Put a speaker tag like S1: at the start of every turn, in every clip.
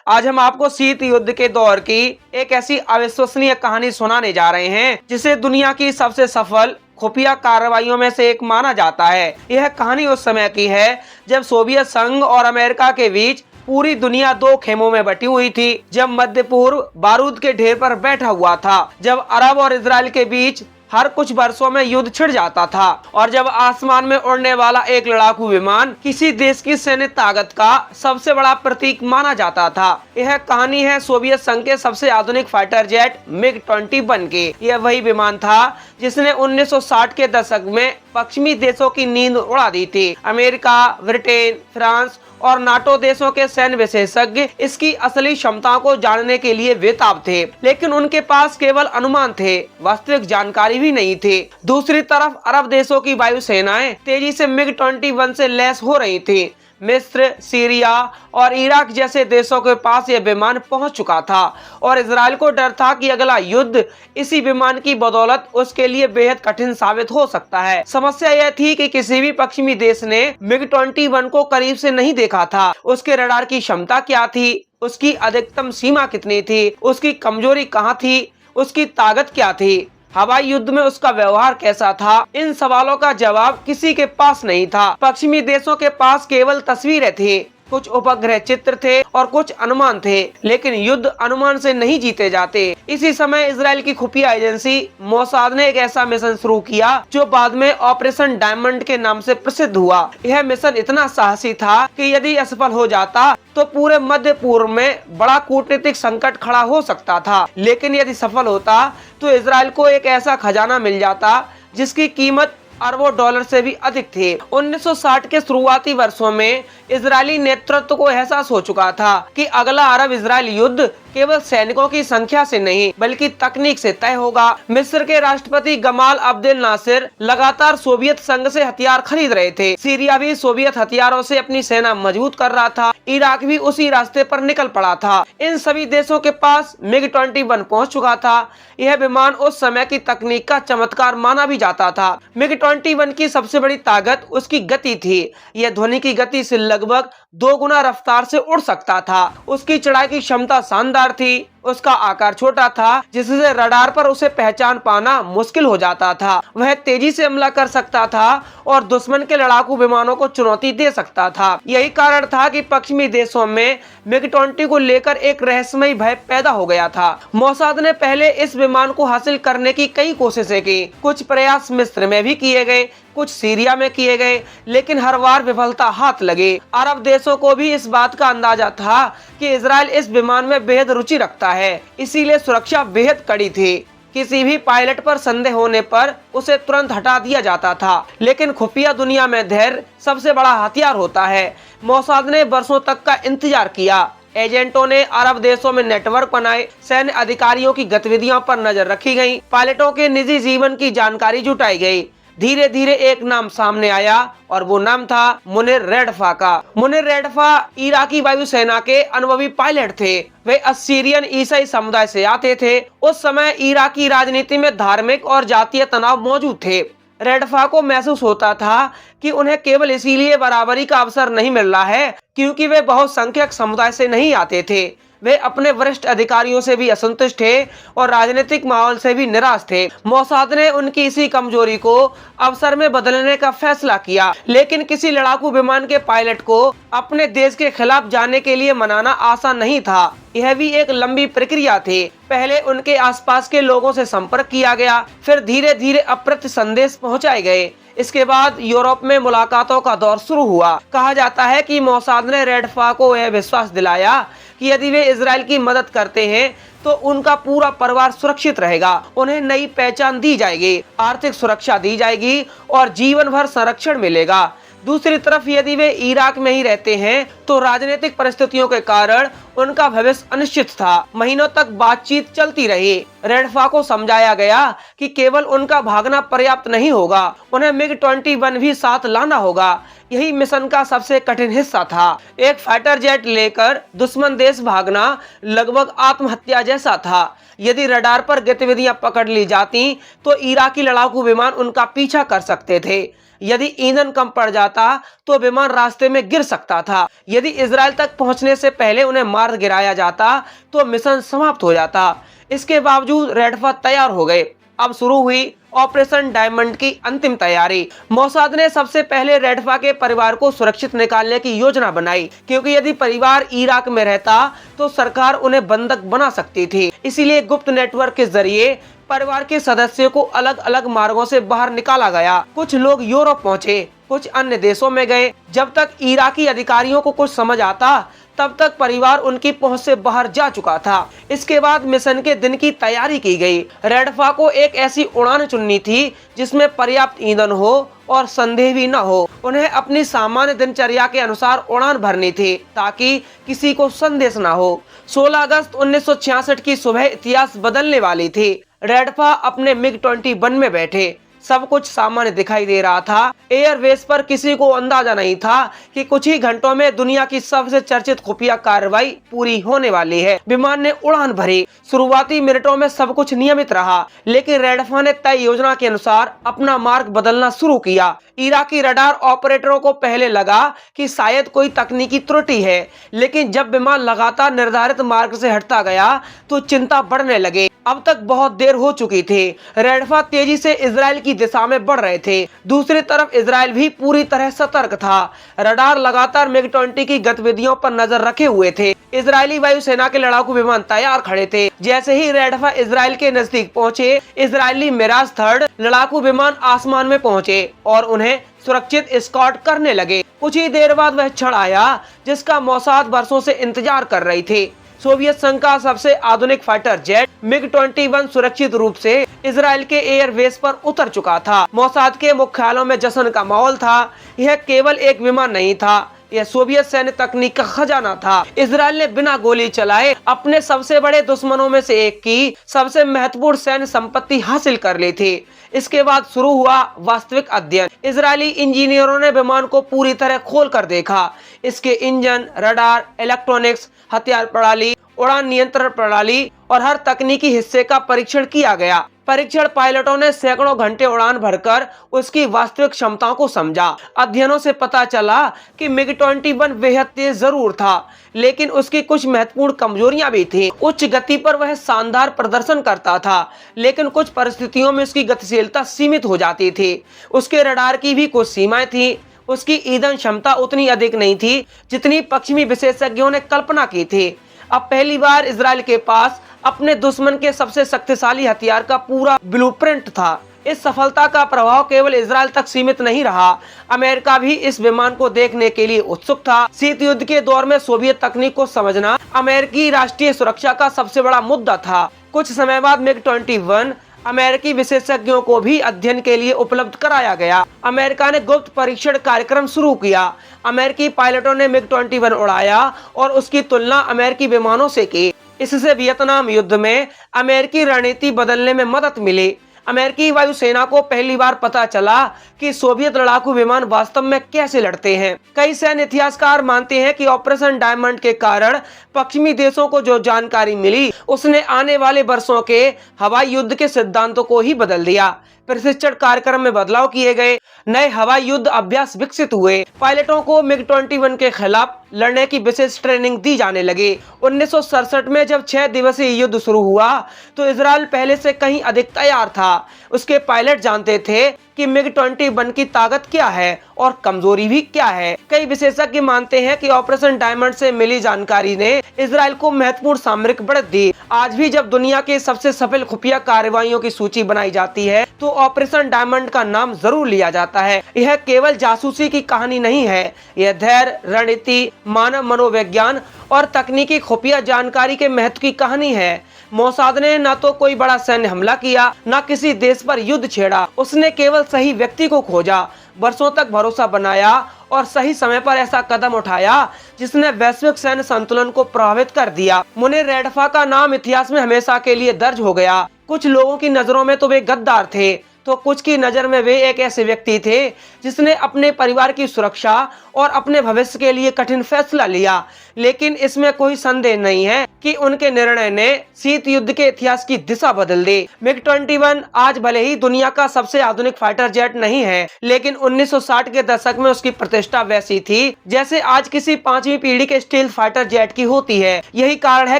S1: आज हम आपको शीत युद्ध के दौर की एक ऐसी अविश्वसनीय कहानी सुनाने जा रहे हैं जिसे दुनिया की सबसे सफल खुफिया कार्रवाइयों में से एक माना जाता है। यह कहानी उस समय की है जब सोवियत संघ और अमेरिका के बीच पूरी दुनिया दो खेमों में बटी हुई थी, जब मध्य पूर्व बारूद के ढेर पर बैठा हुआ था, जब अरब और इजराइल के बीच हर कुछ वर्षों में युद्ध छिड़ जाता था और जब आसमान में उड़ने वाला एक लड़ाकू विमान किसी देश की सैन्य ताकत का सबसे बड़ा प्रतीक माना जाता था। यह कहानी है सोवियत संघ के सबसे आधुनिक फाइटर जेट MiG-21 की। यह वही विमान था जिसने 1960 के दशक में पश्चिमी देशों की नींद उड़ा दी थी। अमेरिका, ब्रिटेन, फ्रांस और नाटो देशों के सैन्य विशेषज्ञ इसकी असली क्षमताओं को जानने के लिए बेताब थे, लेकिन उनके पास केवल अनुमान थे, वास्तविक जानकारी भी नहीं थी। दूसरी तरफ अरब देशों की वायुसेनाएं तेजी से MiG-21 से लैस हो रही थी। मिस्र, सीरिया और इराक जैसे देशों के पास यह विमान पहुंच चुका था और इजराइल को डर था कि अगला युद्ध इसी विमान की बदौलत उसके लिए बेहद कठिन साबित हो सकता है। समस्या यह थी कि किसी भी पश्चिमी देश ने MiG-21 को करीब से नहीं देखा था। उसके रडार की क्षमता क्या थी, उसकी अधिकतम सीमा कितनी थी, उसकी कमजोरी कहाँ थी, उसकी ताकत क्या थी, हवाई युद्ध में उसका व्यवहार कैसा था, इन सवालों का जवाब किसी के पास नहीं था। पश्चिमी देशों के पास केवल तस्वीरें थी, कुछ उपग्रह चित्र थे और कुछ अनुमान थे, लेकिन युद्ध अनुमान से नहीं जीते जाते। इसी समय इजराइल की खुफिया एजेंसी मोसाद ने एक ऐसा मिशन शुरू किया जो बाद में ऑपरेशन डायमंड के नाम से प्रसिद्ध हुआ। यह मिशन इतना साहसी था कि यदि असफल हो जाता तो पूरे मध्य पूर्व में बड़ा कूटनीतिक संकट खड़ा हो सकता था, लेकिन यदि सफल होता तो इजराइल को एक ऐसा खजाना मिल जाता जिसकी कीमत अरबों डॉलर से भी अधिक थे। 1960 के शुरुआती वर्षों में इजरायली नेतृत्व को एहसास हो चुका था कि अगला अरब इजराइल युद्ध केवल सैनिकों की संख्या से नहीं बल्कि तकनीक से तय होगा। मिस्र के राष्ट्रपति गमाल अब्देल नासिर लगातार सोवियत संघ से हथियार खरीद रहे थे। सीरिया भी सोवियत हथियारों से अपनी सेना मजबूत कर रहा था। इराक भी उसी रास्ते पर निकल पड़ा था। इन सभी देशों के पास MiG-21 पहुंच चुका था। यह विमान उस समय की तकनीक का चमत्कार माना भी जाता था। MiG-21 की सबसे बड़ी ताकत उसकी गति थी। यह ध्वनि की गति से लगभग 2 गुना रफ्तार से उड़ सकता था। उसकी चढ़ाई की क्षमता शानदार थी। उसका आकार छोटा था जिससे रडार पर उसे पहचान पाना मुश्किल हो जाता था। वह तेजी से हमला कर सकता था और दुश्मन के लड़ाकू विमानों को चुनौती दे सकता था। यही कारण था कि पश्चिमी देशों में MiG-20 को लेकर एक रहस्यमयी भय पैदा हो गया था। मोसाद ने पहले इस विमान को हासिल करने की कई कोशिशें की। कुछ प्रयास मिस्र में भी किए गए, कुछ सीरिया में किए गए, लेकिन हर बार विफलता हाथ लगे। अरब देशों को भी इस बात का अंदाजा था कि इजराइल इस विमान में बेहद रुचि रखता है, इसीलिए सुरक्षा बेहद कड़ी थी। किसी भी पायलट पर संदेह होने पर उसे तुरंत हटा दिया जाता था, लेकिन खुफिया दुनिया में धैर्य सबसे बड़ा हथियार होता है। मोसाद ने वर्षों तक का इंतजार किया। एजेंटों ने अरब देशों में नेटवर्क बनाए, सैन्य अधिकारियों की गतिविधियों पर नजर रखी गई, पायलटों के निजी जीवन की जानकारी जुटाई गई। धीरे धीरे एक नाम सामने आया और वो नाम था मुनिर रेडफा का। मुनिर रेडफा इराकी वायुसेना के अनुभवी पायलट थे। वे असीरियन ईसाई समुदाय से आते थे। उस समय इराकी राजनीति में धार्मिक और जातीय तनाव मौजूद थे। रेडफा को महसूस होता था कि उन्हें केवल इसीलिए बराबरी का अवसर नहीं मिल रहा है क्योंकि वे बहुसंख्यक समुदाय से नहीं आते थे। वे अपने वरिष्ठ अधिकारियों से भी असंतुष्ट थे और राजनीतिक माहौल से भी निराश थे। मोसाद ने उनकी इसी कमजोरी को अवसर में बदलने का फैसला किया, लेकिन किसी लड़ाकू विमान के पायलट को अपने देश के खिलाफ जाने के लिए मनाना आसान नहीं था। यह भी एक लंबी प्रक्रिया थी। पहले उनके आसपास के लोगों से संपर्क किया गया, फिर धीरे धीरे अप्रत्य संदेश पहुंचाए गए। इसके बाद यूरोप में मुलाकातों का दौर शुरू हुआ। कहा जाता है कि मोसाद ने रेडफा को यह विश्वास दिलाया कि यदि वे इजराइल की मदद करते हैं तो उनका पूरा परिवार सुरक्षित रहेगा, उन्हें नई पहचान दी जाएगी, आर्थिक सुरक्षा दी जाएगी और जीवन भर संरक्षण मिलेगा। दूसरी तरफ यदि वे इराक में ही रहते हैं तो राजनीतिक परिस्थितियों के कारण उनका भविष्य अनिश्चित था। महीनों तक बातचीत चलती रही। रेडफा को समझाया गया कि केवल उनका भागना पर्याप्त नहीं होगा, उन्हें MiG-21 भी साथ लाना होगा। यही मिशन का सबसे कठिन हिस्सा था। एक फाइटर जेट लेकर दुश्मन देश भागना लगभग आत्महत्या जैसा था। यदि रडार पर गतिविधियां पकड़ ली जाती तो इराकी लड़ाकू विमान उनका पीछा कर सकते थे। यदि ईंधन कम पड़ जाता तो विमान रास्ते में गिर सकता था। यदि इजराइल तक पहुंचने से पहले उन्हें मार गिराया जाता तो मिशन समाप्त हो जाता। इसके बावजूद रेडफा तैयार हो गए। अब शुरू हुई ऑपरेशन डायमंड की अंतिम तैयारी। मोसाद ने सबसे पहले रेडफा के परिवार को सुरक्षित निकालने की योजना बनाई, क्योंकि यदि परिवार इराक में रहता तो सरकार उन्हें बंधक बना सकती थी। इसीलिए गुप्त नेटवर्क के जरिए परिवार के सदस्यों को अलग अलग मार्गों से बाहर निकाला गया। कुछ लोग यूरोप पहुंचे, कुछ अन्य देशों में गए। जब तक इराकी अधिकारियों को कुछ समझ आता तब तक परिवार उनकी पहुंच से बाहर जा चुका था। इसके बाद मिशन के दिन की तैयारी की गई। रेडफा को एक ऐसी उड़ान चुननी थी जिसमें पर्याप्त ईंधन हो और संदेह भी न हो। उन्हें अपनी सामान्य दिनचर्या के अनुसार उड़ान भरनी थी ताकि किसी को संदेश न हो। 16 अगस्त 1966 की सुबह इतिहास बदलने वाली थी। रेडफा अपने MiG-21 में बैठे। सब कुछ सामान्य दिखाई दे रहा था। एयरवेस पर किसी को अंदाजा नहीं था कि कुछ ही घंटों में दुनिया की सबसे चर्चित खुफिया कार्रवाई पूरी होने वाली है। विमान ने उड़ान भरी। शुरुआती मिनटों में सब कुछ नियमित रहा, लेकिन रेडफा ने तय योजना के अनुसार अपना मार्ग बदलना शुरू किया। इराकी रडार ऑपरेटरों को पहले लगा कि शायद कोई तकनीकी त्रुटि है, लेकिन जब विमान लगातार निर्धारित मार्ग से हटता गया तो चिंता बढ़ने लगे। अब तक बहुत देर हो चुकी थी। रेडफा तेजी से इजराइल की दिशा में बढ़ रहे थे। दूसरी तरफ इजराइल भी पूरी तरह सतर्क था। रडार लगातार MiG-20 की गतिविधियों पर नजर रखे हुए थे। इजरायली वायुसेना के लड़ाकू विमान तैयार खड़े थे। जैसे ही रेडफा इजराइल के नजदीक पहुंचे, इजरायली मिराज 3 लड़ाकू विमान आसमान में पहुंचे और उन्हें सुरक्षित एस्कॉर्ट करने लगे। कुछ ही देर बाद वह क्षण आया जिसका मोसाद वर्षों से इंतजार कर रही थी। सोवियत संघ का सबसे आधुनिक फाइटर जेट MiG-21 सुरक्षित रूप से इजराइल के एयरबेस पर उतर चुका था। मोसाद के मुख्यालयों में जश्न का माहौल था। यह केवल एक विमान नहीं था, यह सोवियत सैन्य तकनीक का खजाना था। इजराइल ने बिना गोली चलाए अपने सबसे बड़े दुश्मनों में से एक की सबसे महत्वपूर्ण सैन्य संपत्ति हासिल कर ली थी। इसके बाद शुरू हुआ वास्तविक अध्ययन। इजरायली इंजीनियरों ने विमान को पूरी तरह खोल कर देखा। इसके इंजन, रडार, इलेक्ट्रॉनिक्स, हथियार प्रणाली, उड़ान नियंत्रण प्रणाली और हर तकनीकी हिस्से का परीक्षण किया गया। परीक्षण पायलटों ने सैकड़ों घंटे उड़ान भरकर उसकी वास्तविक क्षमताओं को समझा। अध्ययनों से पता चला कि MiG-21 बेहद तेज जरूर था, लेकिन उसकी कुछ महत्वपूर्ण कमजोरियां भी थीं। उच्च गति पर वह शानदार प्रदर्शन करता था, लेकिन कुछ परिस्थितियों में उसकी गतिशीलता सीमित हो जाती थी। उसके रडार की भी कुछ सीमाएं थी। उसकी ईंधन क्षमता उतनी अधिक नहीं थी जितनी पश्चिमी विशेषज्ञों ने कल्पना की थी। अब पहली बार इजराइल के पास अपने दुश्मन के सबसे शक्तिशाली हथियार का पूरा ब्लूप्रिंट था। इस सफलता का प्रभाव केवल इजराइल तक सीमित नहीं रहा। अमेरिका भी इस विमान को देखने के लिए उत्सुक था। शीत युद्ध के दौर में सोवियत तकनीक को समझना अमेरिकी राष्ट्रीय सुरक्षा का सबसे बड़ा मुद्दा था। कुछ समय बाद MiG-21 अमेरिकी विशेषज्ञों को भी अध्ययन के लिए उपलब्ध कराया गया। अमेरिका ने गुप्त परीक्षण कार्यक्रम शुरू किया। अमेरिकी पायलटों ने MiG-21 उड़ाया और उसकी तुलना अमेरिकी विमानों से की। इससे वियतनाम युद्ध में अमेरिकी रणनीति बदलने में मदद मिली। अमेरिकी वायुसेना को पहली बार पता चला कि सोवियत लड़ाकू विमान वास्तव में कैसे लड़ते हैं। कई सैन्य इतिहासकार मानते हैं कि ऑपरेशन डायमंड के कारण पश्चिमी देशों को जो जानकारी मिली उसने आने वाले वर्षों के हवाई युद्ध के सिद्धांतों को ही बदल दिया। प्रशिक्षण कार्यक्रम में बदलाव किए गए, नए हवाई युद्ध अभ्यास विकसित हुए। पायलटों को MiG-21 के खिलाफ लड़ने की विशेष ट्रेनिंग दी जाने लगी। 1967 में जब 6 दिवसीय युद्ध शुरू हुआ तो इजराइल पहले से कहीं अधिक तैयार था। उसके पायलट जानते थे कि MiG-21 की ताकत क्या है और कमजोरी भी क्या है। कई विशेषज्ञ मानते हैं कि ऑपरेशन डायमंड से मिली जानकारी ने इजराइल को महत्वपूर्ण सामरिक बढ़त दी। आज भी जब दुनिया के सबसे सफल खुफिया कार्रवाइयों की सूची बनाई जाती है तो ऑपरेशन डायमंड का नाम जरूर लिया जाता है। यह केवल जासूसी की कहानी नहीं है, यह धैर्य, रणनीति, मानव मनोविज्ञान और तकनीकी खुफिया जानकारी के महत्व की कहानी है। मोसाद ने न तो कोई बड़ा सैन्य हमला किया, न किसी देश पर युद्ध छेड़ा। उसने केवल सही व्यक्ति को खोजा, वर्षों तक भरोसा बनाया और सही समय पर ऐसा कदम उठाया जिसने वैश्विक सैन्य संतुलन को प्रभावित कर दिया। मुनीर रेडफा का नाम इतिहास में हमेशा के लिए दर्ज हो गया। कुछ लोगों की नजरों में तो वे गद्दार थे, तो कुछ की नजर में वे एक ऐसे व्यक्ति थे जिसने अपने परिवार की सुरक्षा और अपने भविष्य के लिए कठिन फैसला लिया। लेकिन इसमें कोई संदेह नहीं है कि उनके निर्णय ने शीत युद्ध के इतिहास की दिशा बदल दी। MiG-21 आज भले ही दुनिया का सबसे आधुनिक फाइटर जेट नहीं है, लेकिन 1960 के दशक में उसकी प्रतिष्ठा वैसी थी जैसे आज किसी 5वीं पीढ़ी के स्टील्थ फाइटर जेट की होती है। यही कारण है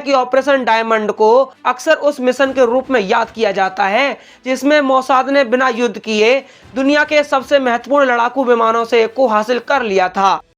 S1: कि ऑपरेशन डायमंड को अक्सर उस मिशन के रूप में याद किया जाता है जिसमें मोसाद ने बिना युद्ध किए दुनिया के सबसे महत्वपूर्ण लड़ाकू विमानों से एक को हासिल कर लिया था।